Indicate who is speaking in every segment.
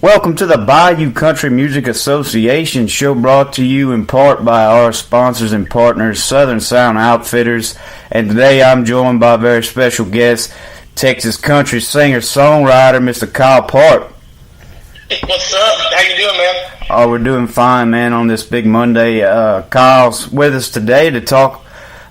Speaker 1: Welcome to the Bayou Country Music Association show, brought to you in part by our sponsors and partners, Southern Sound Outfitters. And today I'm joined by a very special guest, Texas country singer-songwriter, Mr. Kyle Park.
Speaker 2: What's up? How you doing, man?
Speaker 1: Oh, we're doing fine, man, on this big Monday. Kyle's with us today to talk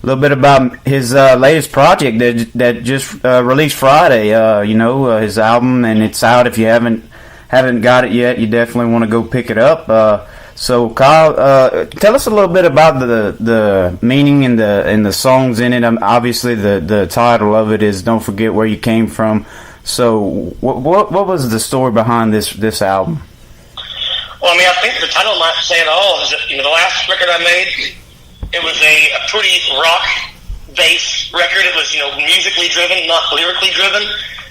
Speaker 1: a little bit about his latest project that just released Friday. His album, and it's out. If you haven't got it yet, you definitely want to go pick it up. So Kyle, tell us a little bit about the meaning and the songs in it. Obviously, the title of it is "Don't Forget Where You Came From." So what was the story behind this album?
Speaker 2: Well, I think the title might say it all. Is that, the last record I made, it was a pretty rock-based record. It was musically driven, not lyrically driven.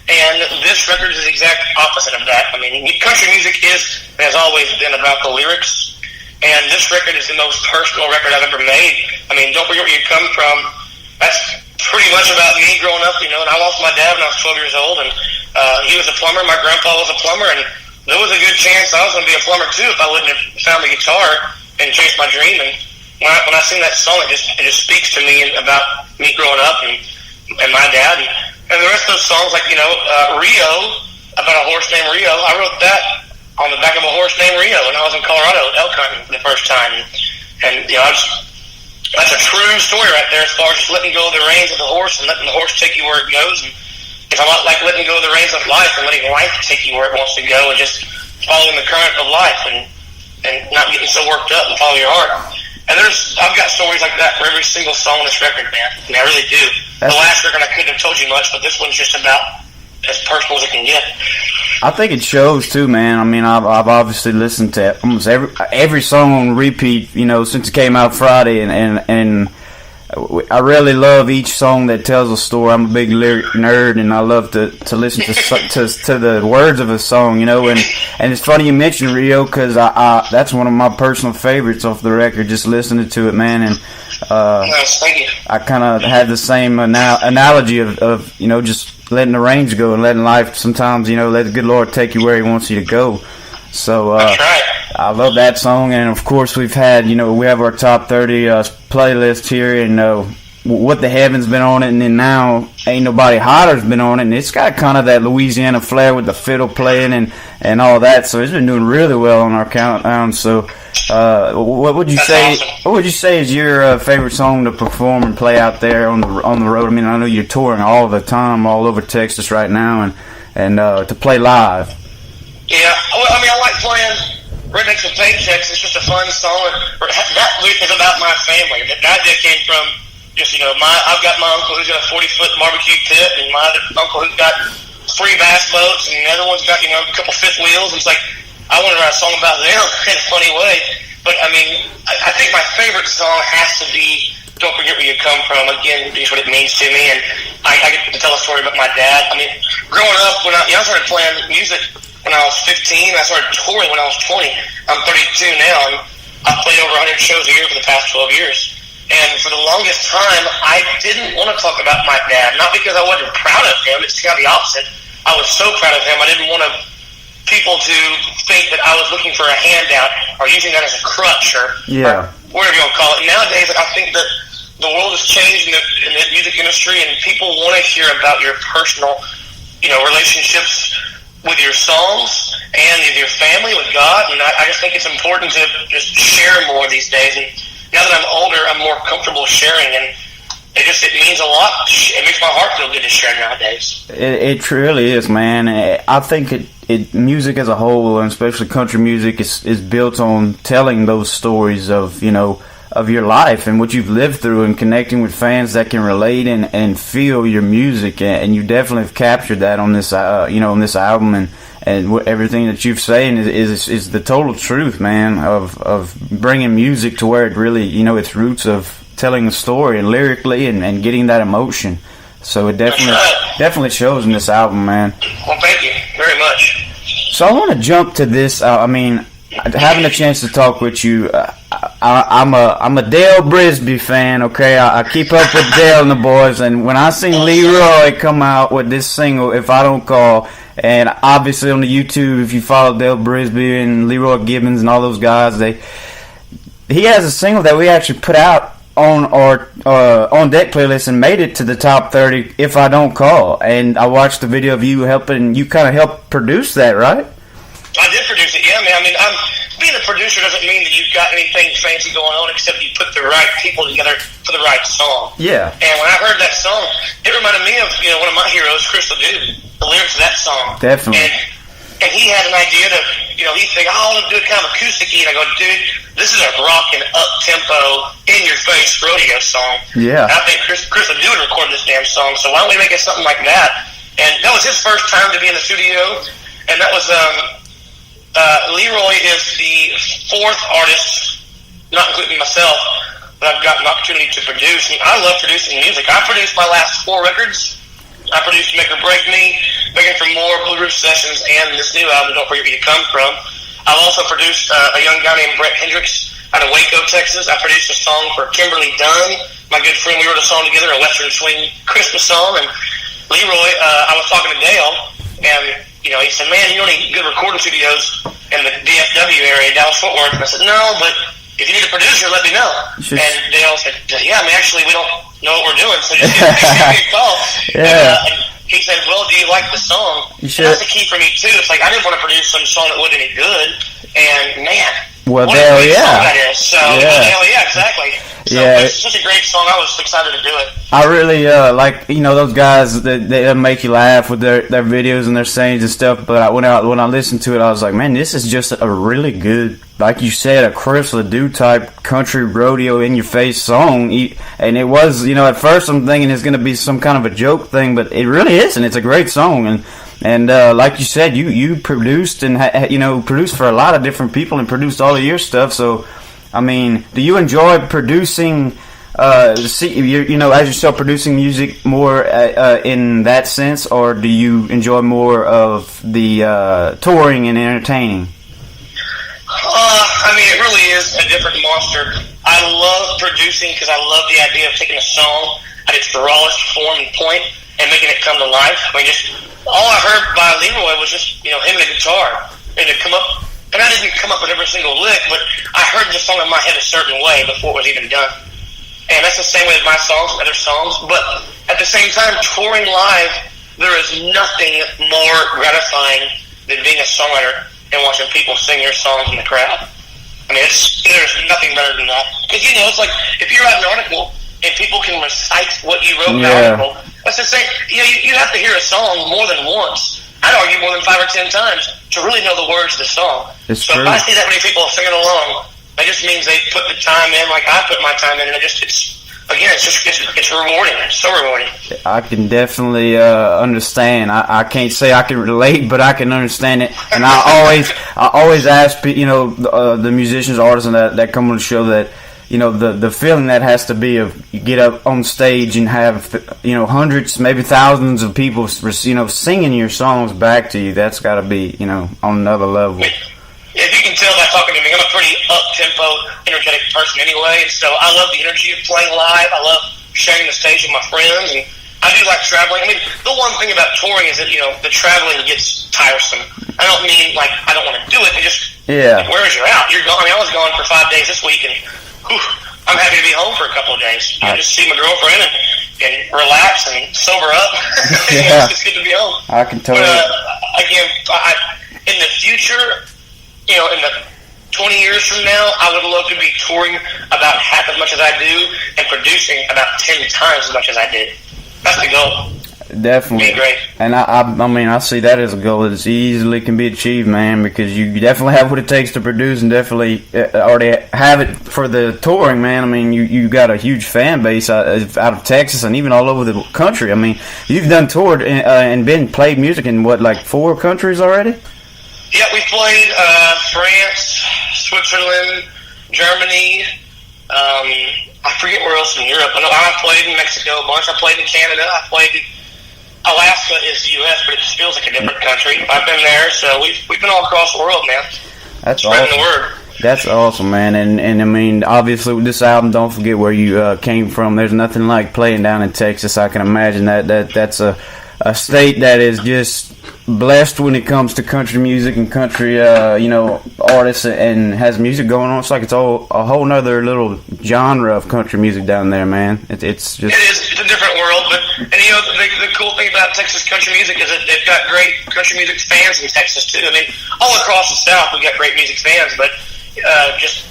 Speaker 2: And this record is the exact opposite of that. Country music has always been about the lyrics, and this record is the most personal record I've ever made. Don't Forget Where You Come From. That's pretty much about me growing up, and I lost my dad when I was 12 years old, and he was a plumber. My grandpa was a plumber, and there was a good chance I was going to be a plumber too if I wouldn't have found the guitar and chased my dream. And when I sing that song, it just speaks to me about me growing up and my dad. And the rest of those songs, like, Rio, about a horse named Rio, I wrote that on the back of a horse named Rio when I was in Colorado, elk hunting for the first time. And that's a true story right there as far as just letting go of the reins of the horse and letting the horse take you where it goes. And it's a lot like letting go of the reins of life and letting life take you where it wants to go and just following the current of life and not getting so worked up and follow your heart. And I've got stories like that for every single song on this record, man. I really do. The last record I couldn't have told you much, but this one's just about as personal as it can get.
Speaker 1: I think it shows too, man. I've obviously listened to almost every song on repeat, since it came out Friday, and I really love each song that tells a story. I'm a big lyric nerd, and I love to listen to the words of a song, And it's funny you mentioned Rio, because that's one of my personal favorites off the record. Just listening to it, man, and
Speaker 2: nice, thank you.
Speaker 1: I kind of had the same analogy of just letting the reins go and letting life sometimes, let the good Lord take you where He wants you to go. So
Speaker 2: that's right.
Speaker 1: I love that song, and of course we have our top 30 playlist here, and What the Heaven's been on it, and then now Ain't Nobody Hotter's been on it, and it's got kind of that Louisiana flair with the fiddle playing and all that. So it's been doing really well on our countdown. So what would you say?
Speaker 2: Awesome.
Speaker 1: What would you say is your favorite song to perform and play out there on the road? I know you're touring all the time, all over Texas right now, and to play live.
Speaker 2: Yeah, I like playing Rednecks and Paychecks. It's just a fun song. That is about my family. That idea came from just, I've got my uncle who's got a 40-foot barbecue pit, and my other uncle who's got 3 bass boats, and the other one's got, a couple fifth wheels. It's like, I want to write a song about them in a funny way. But, I think my favorite song has to be Don't Forget Where You Come From. Again, just what it means to me. And I get to tell a story about my dad. Growing up, when I started playing music when I was 15. I started touring when I was 20. I'm 32 now, and I've played over 100 shows a year for the past 12 years. And for the longest time, I didn't want to talk about my dad. Not because I wasn't proud of him. It's kind of the opposite. I was so proud of him. I didn't want people to think that I was looking for a handout or using that as a crutch or whatever you want to call it. Nowadays, I think that the world has changed in the music industry, and people want to hear about your personal, relationships with your songs and with your family, with God. And I just think it's important to just share more these days. And now that I'm older, I'm more comfortable sharing, and it means a lot. It makes my heart feel good to share nowadays.
Speaker 1: It truly is, man. I think music as a whole, and especially country music, is built on telling those stories of your life and what you've lived through, and connecting with fans that can relate and feel your music. And you definitely have captured that on this on this album, and everything that you've saying is the total truth, man, of bringing music to where it really, its roots of telling a story and lyrically and getting that emotion. So it definitely shows in this album, man.
Speaker 2: Well, thank you very much.
Speaker 1: So I want to jump to this. Having a chance to talk with you, I'm a Dale Brisby fan. Okay, I keep up with Dale and the boys, and when I seen Leroy come out with this single, "If I Don't Call," and obviously on the YouTube, if you follow Dale Brisby and Leroy Gibbons and all those guys, he has a single that we actually put out on our on deck playlist and made it to the top 30. "If I Don't Call," and I watched the video of you helping. You kind of helped produce that, right?
Speaker 2: I did produce it, yeah, man. I mean, being a producer doesn't mean that you've got anything fancy going on, except you put the right people together for the right song.
Speaker 1: Yeah.
Speaker 2: And when I heard that song, it reminded me of one of my heroes, Chris LeDoux, the lyrics of that song.
Speaker 1: Definitely.
Speaker 2: And he had an idea to, he think, I want to do it kind of acoustic-y. And I go, dude, this is a rockin', up-tempo, in-your-face rodeo song.
Speaker 1: Yeah.
Speaker 2: And I think Chris LeDoux would record this damn song, so why don't we make it something like that? And that was his first time to be in the studio, and that was, Leroy is the fourth artist, not including myself, that I've got an opportunity to produce. And I love producing music. I produced my last 4 records. I produced Make or Break Me, Begging for More, Blue Roof Sessions, and this new album, Don't Forget Where You Come From. I've also produced a young guy named Brett Hendricks out of Waco, Texas. I produced a song for Kimberly Dunn, my good friend. We wrote a song together, a Western Swing Christmas song. And Leroy, I was talking to Dale, and he said, man, you don't need good recording studios in the DFW area, Dallas-Fort Worth. And I said, no, but if you need a producer, let me know. And Dale said, yeah, I mean, actually, we don't know what we're doing, so just give me a call.
Speaker 1: Yeah.
Speaker 2: And he said, well, do you like the song?
Speaker 1: You should.
Speaker 2: That's the key for me, too. It's like, I didn't want to produce some song that wasn't any good. And, man,
Speaker 1: well,
Speaker 2: what
Speaker 1: Dale,
Speaker 2: a great
Speaker 1: yeah.
Speaker 2: song that is. So, Dale, yeah, exactly. So it's such a great song. I was excited to do it.
Speaker 1: I really like those guys that they make you laugh with their videos and their sayings and stuff. But when I listened to it, I was like, man, this is just a really good, like you said, a Chris LeDoux type country rodeo in your face song. And it was, at first I'm thinking it's going to be some kind of a joke thing, but it really isn't. It's a great song. And like you said, you produced and produced for a lot of different people and produced all of your stuff. So, I mean, do you enjoy producing? As yourself producing music more in that sense, or do you enjoy more of the touring and entertaining?
Speaker 2: I mean, it really is a different monster. I love producing because I love the idea of taking a song at its rawest form and point and making it come to life. I mean, just all I heard by Leroy was just him and a guitar, and it come up. And I didn't come up with every single lick, but I heard the song in my head a certain way before it was even done. And that's the same way with my songs and other songs. But at the same time, touring live, there is nothing more gratifying than being a songwriter and watching people sing your songs in the crowd. I mean, there's nothing better than that. Because, it's like, if you write an article and people can recite what you wrote in the article, that's the same. You have to hear a song more than once. I'd argue more than 5 or 10 times to really know the words of the song.
Speaker 1: It's
Speaker 2: so
Speaker 1: true.
Speaker 2: If I see that many people singing along, that just means they put the time in like I put my time in, and it's rewarding. It's so rewarding.
Speaker 1: I can definitely understand. I can't say I can relate, but I can understand it. And I always ask the musicians, artists that come on the show that the feeling that has to be of you get up on stage and have hundreds, maybe thousands of people singing your songs back to you. That's got to be on another level.
Speaker 2: If you can tell by talking to me, I'm a pretty up-tempo, energetic person anyway, so I love the energy of playing live. I love sharing the stage with my friends, and I do like traveling. I mean, the one thing about touring is that, the traveling gets tiresome. I don't mean, like, I don't want to do it. It just, whereas you're out, you're gone. I mean, I was gone for 5 days this week, and I'm happy to be home for a couple of days. Just see my girlfriend and relax and sober up. It's just good to be home.
Speaker 1: I can totally.
Speaker 2: But, again, in the future, in the 20 years from now, I would love to be touring about half as much as I do and producing about 10 times as much as I did. That's the goal.
Speaker 1: Definitely.
Speaker 2: Be great.
Speaker 1: And I mean, I see that as a goal that easily can be achieved, man, because you definitely have what it takes to produce and definitely already have it for the touring, man. I mean, you got a huge fan base out of Texas and even all over the country. I mean, you've done toured and played music in, 4 countries already?
Speaker 2: Yeah, we played France, Switzerland, Germany. I forget where else in Europe. I know I played in Mexico a bunch. I played in Canada. I played in Alaska is the U.S., but it feels like a different country. I've been there, so we've been all across the world, man.
Speaker 1: That's
Speaker 2: spreading
Speaker 1: awesome.
Speaker 2: the word.
Speaker 1: That's awesome, man. And I mean, obviously with this album, don't forget where you came from. There's nothing like playing down in Texas. I can imagine that's a state that is just blessed when it comes to country music and country, artists, and has music going on. It's like it's all a whole nother little genre of country music down there, man. It's just...
Speaker 2: It is. It's a different world, and the cool thing about Texas country music is that they've got great country music fans in Texas too. I mean, all across the South we've got great music fans, but just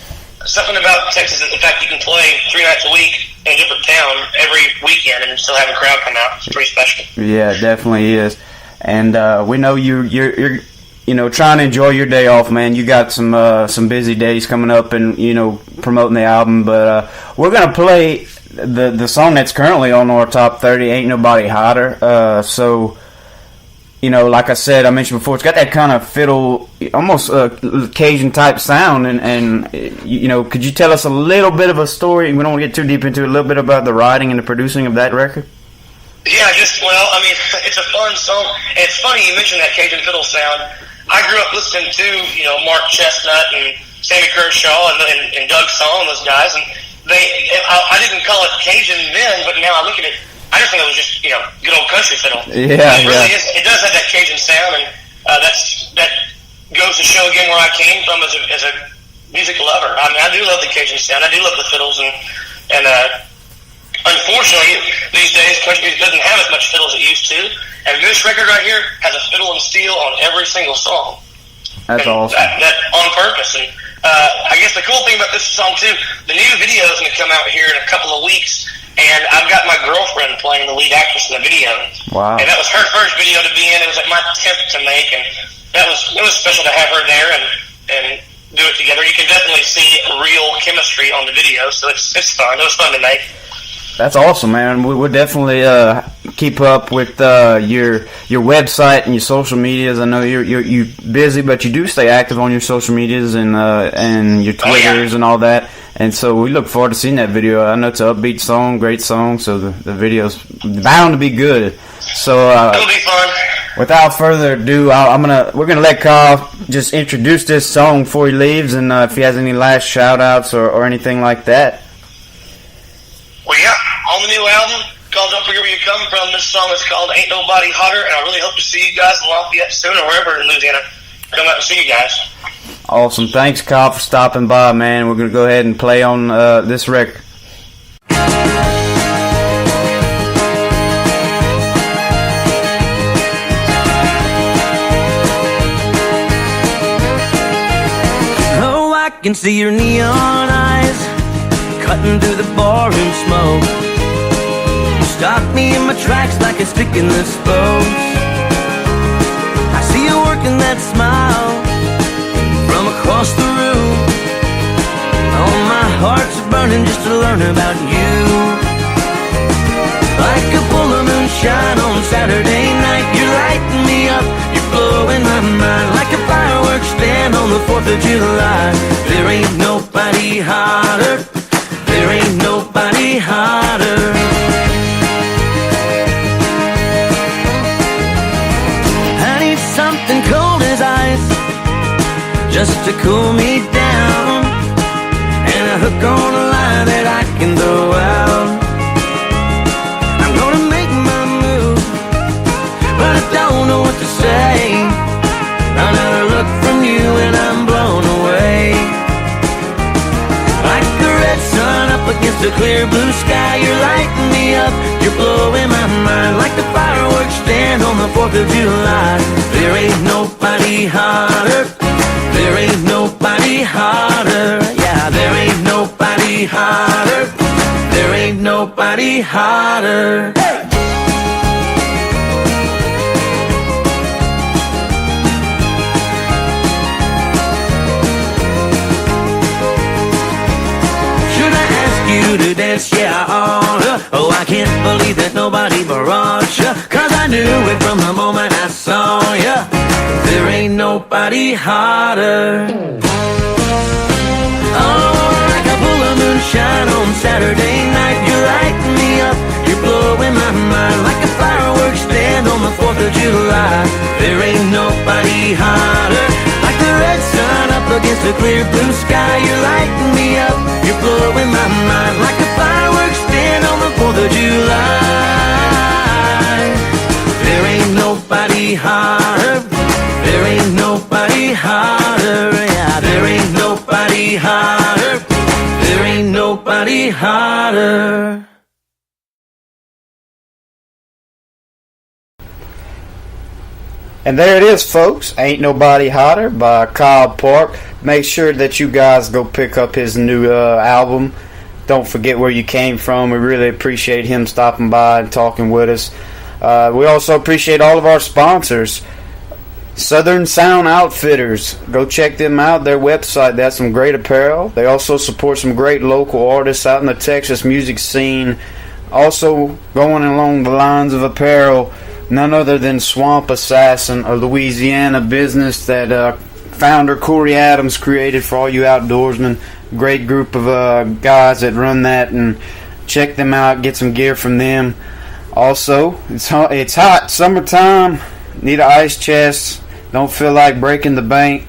Speaker 2: something about Texas is the fact you can play 3 nights a week in a different town every weekend and still have a crowd come out. It's pretty special.
Speaker 1: Yeah, it definitely is. And we know you're trying to enjoy your day off, man. You got some busy days coming up, and promoting the album. But we're gonna play the song that's currently on our top 30, "Ain't Nobody Hotter." So, like I mentioned before, it's got that kind of fiddle, almost Cajun type sound. And could you tell us a little bit of a story? We don't want to get too deep into it. A little bit about the writing and the producing of that record.
Speaker 2: Yeah, it's a fun song. And it's funny you mentioned that Cajun fiddle sound. I grew up listening to, Mark Chestnut and Sammy Kershaw and Doug Saul and those guys. And I didn't call it Cajun then, but now I look at it, I just think it was just, good old country fiddle.
Speaker 1: Yeah,
Speaker 2: it really is. It does have that Cajun sound, and that goes to show again where I came from as a music lover. I mean, I do love the Cajun sound. I do love the fiddles, and unfortunately, these days, country music doesn't have as much fiddle as it used to. And this record right here has a fiddle and steel on every single song.
Speaker 1: That's awesome.
Speaker 2: That on purpose. And I guess the cool thing about this song, too, the new video is going to come out here in a couple of weeks. And I've got my girlfriend playing the lead actress in the video.
Speaker 1: Wow.
Speaker 2: And that was her first video to be in. It was like my 10th to make. And it was special to have her there and do it together. You can definitely see real chemistry on the video. So it's fun. It was fun to make.
Speaker 1: That's awesome, man. We will definitely keep up with your website and your social medias. I know you're busy, but you do stay active on your social medias and your Twitters and all that. And so we look forward to seeing that video. I know it's an upbeat song, great song, so the video's bound to be good. So
Speaker 2: it'll be fun.
Speaker 1: Without further ado, we're gonna let Kyle just introduce this song before he leaves, and if he has any last shout outs or anything like that.
Speaker 2: Well, yeah, on the new album called Don't Forget Where You Come From, this song is called Ain't Nobody Hotter, and I really hope to see you guys in Lafayette soon or wherever in Louisiana. Come out and see you guys.
Speaker 1: Awesome. Thanks, Kyle, for stopping by, man. We're going to go ahead and play on this record.
Speaker 3: Oh, I can see your neon eyes cutting through the barroom smoke. Stop me in my tracks like a stick in the spokes. I see you working that smile from across the room. Oh, my heart's burning just to learn about you. Like a full moonshine on Saturday night, you're lighting me up, you're blowing my mind. Like a fireworks stand on the 4th of July. There ain't nobody hotter, there ain't nobody hotter. I need something cold as ice just to cool me down, and a hook on a line that I can throw out. I'm gonna make my move, but I don't know what to say. Another look from you and I'm blown away. Like the red sun up against a clear blue sky, you're lighting me up, you're blowing my mind. Like the fireworks stand on the 4th of July. There ain't nobody hotter, there ain't nobody hotter. Yeah, there ain't nobody hotter, there ain't nobody hotter. Hey! To dance, yeah, I oughta. Oh, I can't believe that nobody brought ya, 'cause I knew it from the moment I saw ya. There ain't nobody hotter. Oh, like a full of moonshine on Saturday night, you're lighting me up, you're blowing my mind. Like a fireworks stand on the 4th of July. There ain't nobody hotter. Like the red sun up against a the clear blue sky. You're lighting me up, you're blowing my mind like a fireworks stand on the 4th of July. There ain't nobody hotter, there ain't nobody hotter, yeah, there ain't nobody hotter, there ain't nobody hotter.
Speaker 1: And there it is, folks. Ain't Nobody Hotter by Kyle Park. Make sure that you guys go pick up his new album. Don't forget where you came from. We really appreciate him stopping by and talking with us. We also appreciate all of our sponsors. Southern Sound Outfitters. Go check them out. Their website, they have some great apparel. They also support some great local artists out in the Texas music scene. Also, going along the lines of apparel, none other than Swamp Assassin, a Louisiana business that founder Corey Adams created for all you outdoorsmen. Great group of guys that run that, and check them out, get some gear from them. Also, it's hot, summertime, need an ice chest, don't feel like breaking the bank.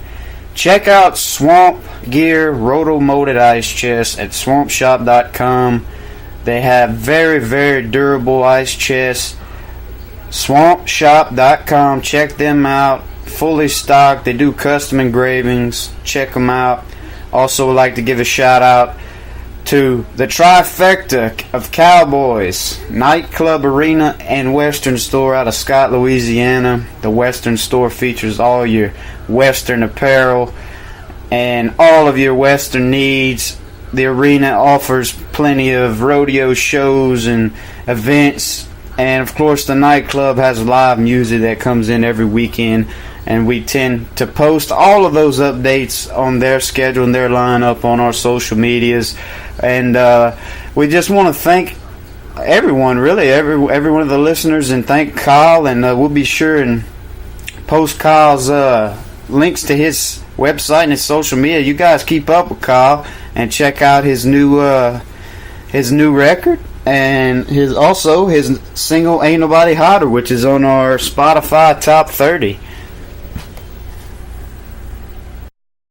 Speaker 1: Check out Swamp Gear Roto-Molded Ice Chest at swampshop.com. They have very, very durable ice chests. Swampshop.com. Check them out. Fully stocked. They do custom engravings. Check them out. Also would like to give a shout out to the trifecta of Cowboys, Nightclub, Arena, and Western Store out of Scott, Louisiana. The Western Store features all your Western apparel and all of your Western needs. The Arena offers plenty of rodeo shows and events. And, of course, the Nightclub has live music that comes in every weekend. And we tend to post all of those updates on their schedule and their lineup on our social medias. And we just want to thank everyone, really, every one of the listeners, and thank Kyle. And we'll be sure and post Kyle's links to his website and his social media. You guys keep up with Kyle and check out his new record. And his single Ain't Nobody Hotter, which is on our Spotify Top 30.